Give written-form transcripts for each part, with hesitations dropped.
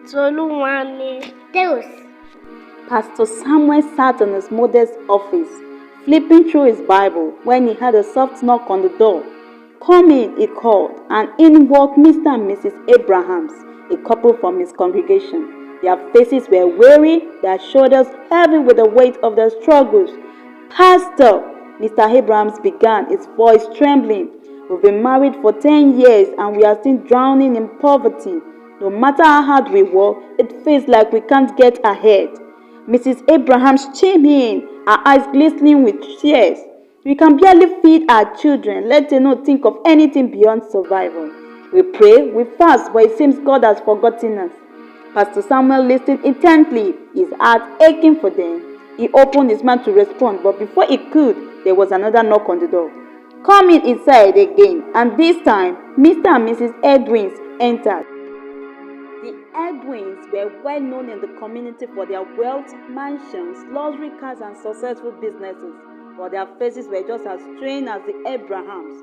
Toluwani Deus. Pastor Samuel sat in his mother's office, flipping through his Bible, when he heard a soft knock on the door. "Come in," he called, and in walked Mr. and Mrs. Abrahams, a couple from his congregation. Their faces were weary, their shoulders heavy with the weight of their struggles. "Pastor," Mr. Abrahams began, his voice trembling, "we've been married for 10 years and we are still drowning in poverty. No matter how hard we work, it feels like we can't get ahead." Mrs. Abrahams chimed in, her eyes glistening with tears. "We can barely feed our children, let alone think of anything beyond survival. We pray, we fast, but it seems God has forgotten us." Pastor Samuel listened intently, his heart aching for them. He opened his mouth to respond, but before he could, there was another knock on the door. "Come in," he said again, and this time, Mr. and Mrs. Edwins entered. The Edwins were well known in the community for their wealth, mansions, luxury cars, and successful businesses, but their faces were just as strained as the Abrahams.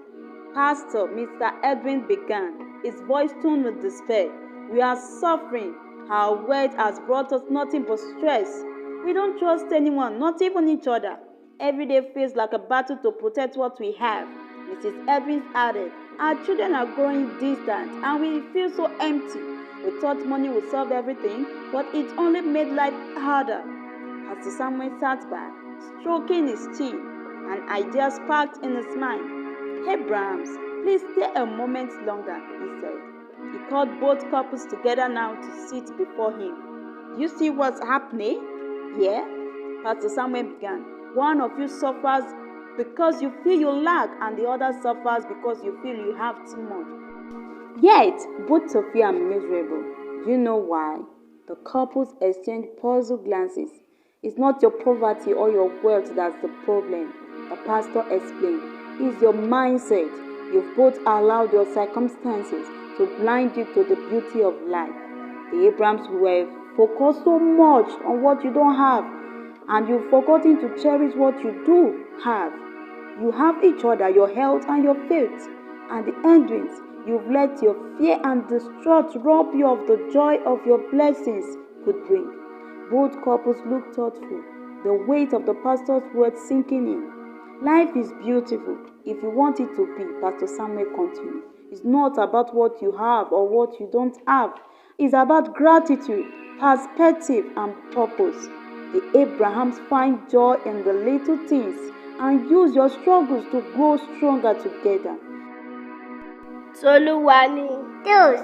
"Pastor," Mr. Edwin began, his voice toned with despair, "we are suffering. Our wealth has brought us nothing but stress. We don't trust anyone, not even each other. Every day feels like a battle to protect what we have." Mrs. Edwins added, "Our children are growing distant and we feel so empty. We thought money would solve everything, but it only made life harder." Pastor Samuel sat back, stroking his chin, an idea sparked in his mind. "Abrahams, please stay a moment longer," he said. He called both couples together now to sit before him. "You see what's happening? Yeah?" Pastor Samuel began. "One of you suffers because you feel you lack, and the other suffers because you feel you have too much. Yet, both of you are miserable. Do you know why?" The couples exchanged puzzled glances. "It's not your poverty or your wealth that's the problem," the pastor explained. "It's your mindset. You've both allowed your circumstances to blind you to the beauty of life. The Abrahams were focused so much on what you don't have, and you've forgotten to cherish what you do have. You have each other, your health and your faith. And the Edwins, you've let your fear and distrust rob you of the joy of your blessings could bring." Both couples looked thoughtful, the weight of the pastor's words sinking in. "Life is beautiful if you want it to be," Pastor Samuel continued. "It's not about what you have or what you don't have. It's about gratitude, perspective, and purpose. The Abrahams find joy in the little things and use your struggles to grow stronger together." Toluwani Deus.